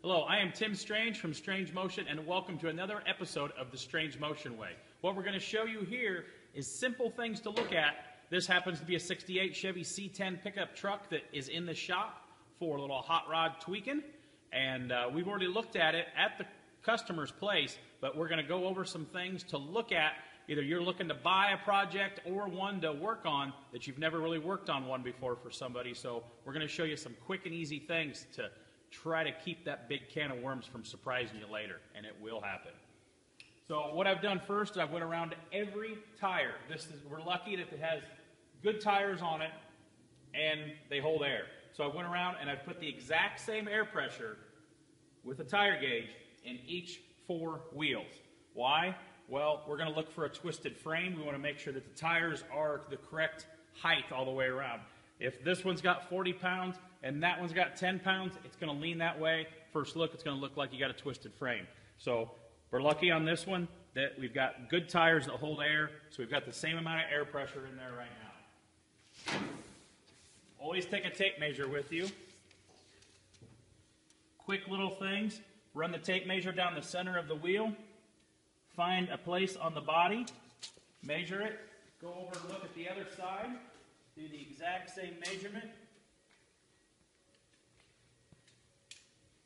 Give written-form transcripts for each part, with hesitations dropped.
Hello, I am Tim Strange from Strange Motion, and welcome to another episode of the Strange Motion Way. What we're going to show you here is simple things to look at. This happens to be a 68 Chevy C-10 pickup truck that is in the shop for a little hot rod tweaking, and we've already looked at it at the customer's place, but we're going to go over some things to look at. Either you're looking to buy a project or one to work on that you've never really worked on one before for somebody, so we're going to show you some quick and easy things to try to keep that big can of worms from surprising you later, and it will happen. So what I've done first is I went around to every tire. We're lucky that it has good tires on it and they hold air. So I went around and I put the exact same air pressure with a tire gauge in each 4 wheels. Why? Well, we're going to look for a twisted frame. We want to make sure that the tires are the correct height all the way around. If this one's got 40 pounds and that one's got 10 pounds, it's going to lean that way. First look, it's going to look like you got a twisted frame. So we're lucky on this one that we've got good tires that hold air, so we've got the same amount of air pressure in there right now. Always take a tape measure with you. Quick little things. Run the tape measure down the center of the wheel. Find a place on the body. Measure it. Go over and look at the other side. Do the exact same measurement.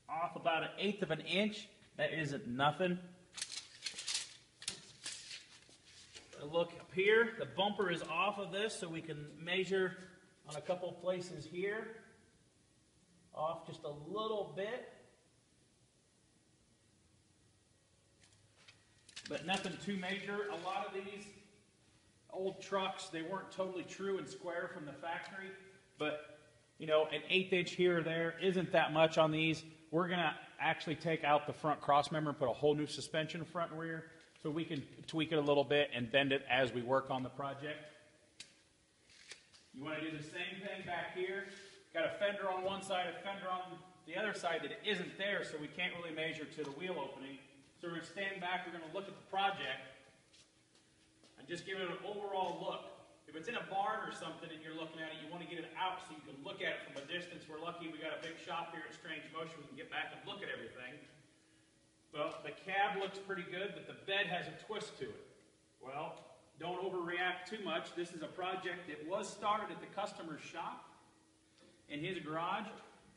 Off about 1/8 of an inch. That isn't nothing. Look up here. The bumper is off of this, so we can measure on a couple places here. Off just a little bit. But nothing too major. A lot of these old trucks, they weren't totally true and square from the factory, but you know, an 1/8 inch here or there isn't that much on these. We're going to actually take out the front cross member and put a whole new suspension front and rear, so we can tweak it a little bit and bend it as we work on the project. You want to do the same thing back here. Got a fender on one side, a fender on the other side that isn't there, so we can't really measure to the wheel opening. So we're going to stand back, we're going to look at the project and just give it an overall look. If it's in a barn or something and you're looking at it, you want to get it out so you can look at it from a distance. We're lucky we got a big shop here at Strange Motion. We can get back and look at everything. Well, the cab looks pretty good, but the bed has a twist to it. Well, don't overreact too much. This is a project that was started at the customer's shop in his garage.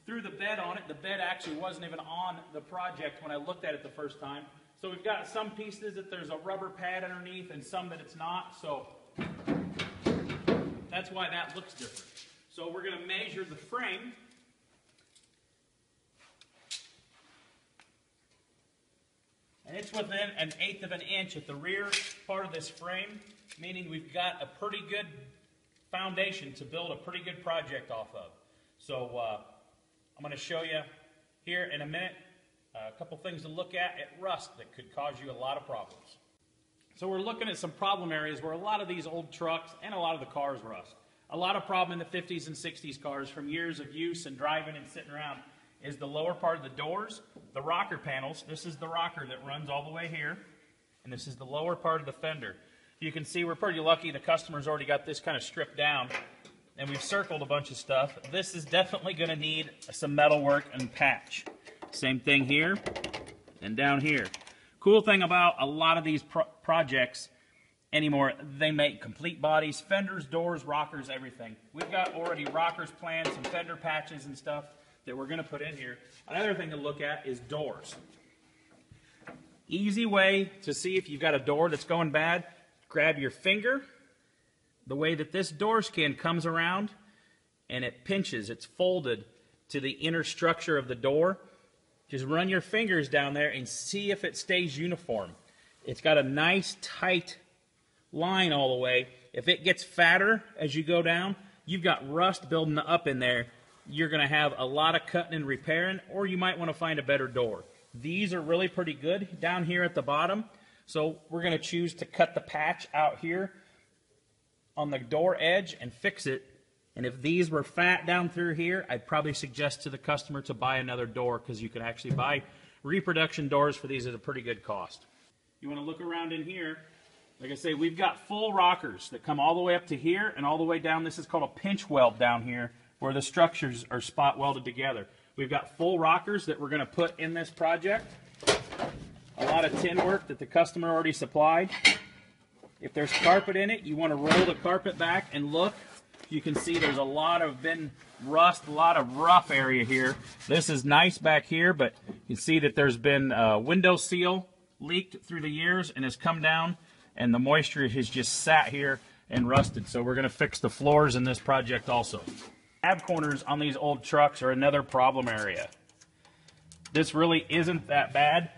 Threw the bed on it. The bed actually wasn't even on the project when I looked at it the first time. So we've got some pieces that there's a rubber pad underneath and some that it's not. So that's why that looks different. So we're going to measure the frame. And it's within 1/8 of an inch at the rear part of this frame, meaning we've got a pretty good foundation to build a pretty good project off of. So I'm going to show you here in a minute a couple things to look at rust that could cause you a lot of problems. So we're looking at some problem areas where a lot of these old trucks and a lot of the cars rust. A lot of problem in the 50s and 60s cars from years of use and driving and sitting around is the lower part of the doors, the rocker panels. This is the rocker that runs all the way here, and this is the lower part of the fender. You can see we're pretty lucky the customer's already got this kind of stripped down, and we've circled a bunch of stuff. This is definitely going to need some metal work and patch. Same thing here and down here. Cool thing about a lot of these projects anymore, they make complete bodies, fenders, doors, rockers, everything. We've got already rockers planned, some fender patches and stuff that we're going to put in here. Another thing to look at is doors. Easy way to see if you've got a door that's going bad, grab your finger. The way that this door skin comes around and it pinches, it's folded to the inner structure of the door. Just run your fingers down there and see if it stays uniform. It's got a nice tight line all the way. If it gets fatter as you go down, you've got rust building up in there. You're going to have a lot of cutting and repairing, or you might want to find a better door. These are really pretty good down here at the bottom. So we're going to choose to cut the patch out here on the door edge and fix it. And if these were fat down through here, I'd probably suggest to the customer to buy another door, because you can actually buy reproduction doors for these at a pretty good cost. You want to look around in here. Like I say, we've got full rockers that come all the way up to here and all the way down. This is called a pinch weld down here, where the structures are spot welded together. We've got full rockers that we're going to put in this project. A lot of tin work that the customer already supplied. If there's carpet in it, you want to roll the carpet back and look. You can see there's a lot of rust, a lot of rough area here. This is nice back here, but you can see that there's been a window seal leaked through the years and has come down, and the moisture has just sat here and rusted. So we're going to fix the floors in this project also. Cab corners on these old trucks are another problem area. This really isn't that bad.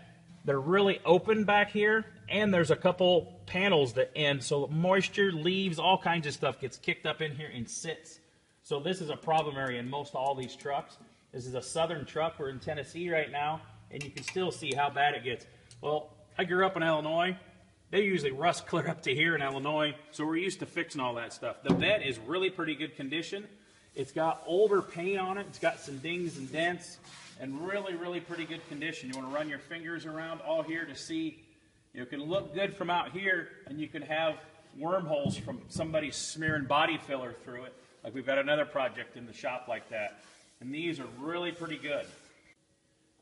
They're really open back here, and there's a couple panels that end, so moisture, leaves, all kinds of stuff gets kicked up in here and sits. So this is a problem area in most all these trucks. This is a southern truck. We're in Tennessee right now, and you can still see how bad it gets. Well, I grew up in Illinois. They usually rust clear up to here in Illinois, so we're used to fixing all that stuff. The bed is really pretty good condition. It's got older paint on it. It's got some dings and dents, and really pretty good condition. You want to run your fingers around all here to see. It can look good from out here, and you can have wormholes from somebody smearing body filler through it. Like we've got another project in the shop like that. And these are really pretty good.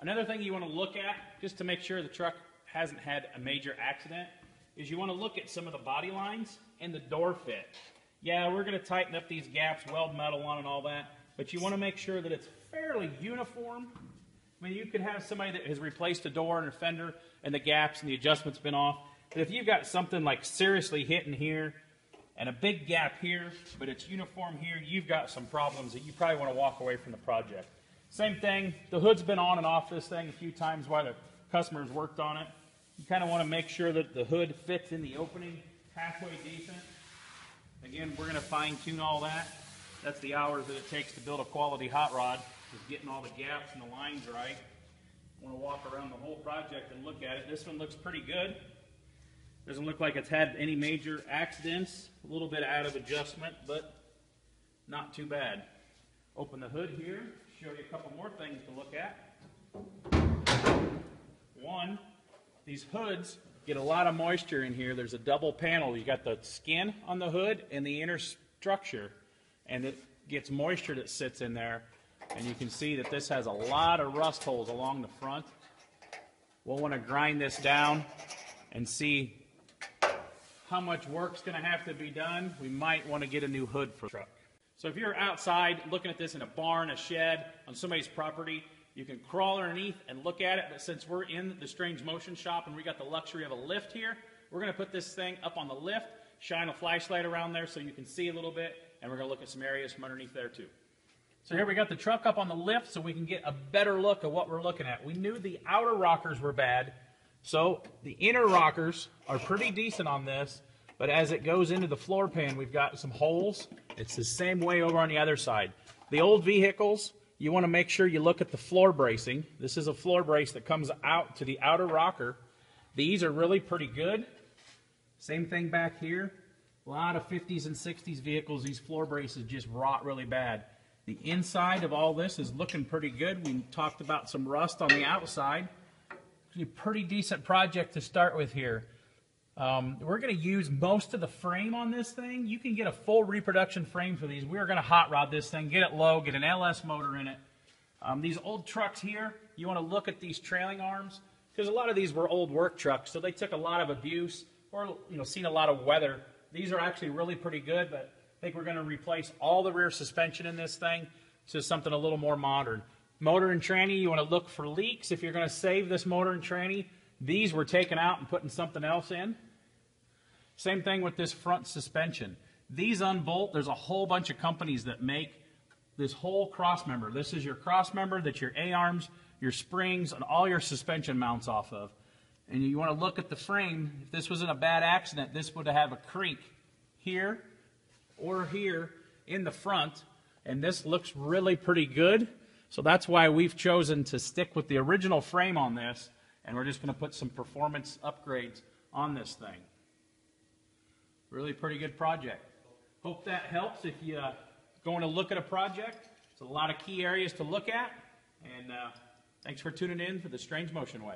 Another thing you want to look at, just to make sure the truck hasn't had a major accident, is you want to look at some of the body lines and the door fit. Yeah, we're going to tighten up these gaps, weld metal on and all that, but you want to make sure that it's fairly uniform. I mean, you could have somebody that has replaced a door and a fender and the gaps and the adjustment's been off. But if you've got something like seriously hitting here and a big gap here, but it's uniform here, you've got some problems that you probably want to walk away from the project. Same thing, the hood's been on and off this thing a few times while the customer's worked on it. You kind of want to make sure that the hood fits in the opening halfway decent. Again, we're going to fine tune all that. That's the hours that it takes to build a quality hot rod, is getting all the gaps and the lines right. I want to walk around the whole project and look at it. This one looks pretty good. Doesn't look like it's had any major accidents. A little bit out of adjustment, but not too bad. Open the hood here, show you a couple more things to look at. One, these hoods get a lot of moisture in here. There's a double panel. You got the skin on the hood and the inner structure, and it gets moisture that sits in there. And you can see that this has a lot of rust holes along the front. We'll want to grind this down and see how much work's going to have to be done. We might want to get a new hood for the truck. So if you're outside looking at this in a barn, a shed, on somebody's property, you can crawl underneath and look at it. But since we're in the Strange Motion shop and we got the luxury of a lift here, we're going to put this thing up on the lift, shine a flashlight around there so you can see a little bit, and we're going to look at some areas from underneath there too. So here we got the truck up on the lift so we can get a better look at what we're looking at. We knew the outer rockers were bad, so the inner rockers are pretty decent on this, but as it goes into the floor pan, we've got some holes. It's the same way over on the other side. The old vehicles, you want to make sure you look at the floor bracing. This is a floor brace that comes out to the outer rocker. These are really pretty good. Same thing back here. A lot of 50s and 60s vehicles, these floor braces just rot really bad. The inside of all this is looking pretty good. We talked about some rust on the outside. It's a pretty decent project to start with here. We're going to use most of the frame on this thing. You can get a full reproduction frame for these. We're going to hot rod this thing, get it low, get an LS motor in it. These old trucks here, you want to look at these trailing arms, because a lot of these were old work trucks, so they took a lot of abuse or seen a lot of weather. These are actually really pretty good, but I think we're going to replace all the rear suspension in this thing to something a little more modern. Motor and tranny, you want to look for leaks. If you're going to save this motor and tranny, these were taken out and putting something else in. Same thing with this front suspension. These unbolt. There's a whole bunch of companies that make this whole cross member. This is your cross member that your A-arms, your springs, and all your suspension mounts off of. And you want to look at the frame. If this was in a bad accident, this would have a creak here or here in the front, and this looks really pretty good. So that's why we've chosen to stick with the original frame on this, and we're just going to put some performance upgrades on this thing. Really pretty good project. Hope that helps if you going to look at a project. It's a lot of key areas to look at, and thanks for tuning in for the Strange Motion Way.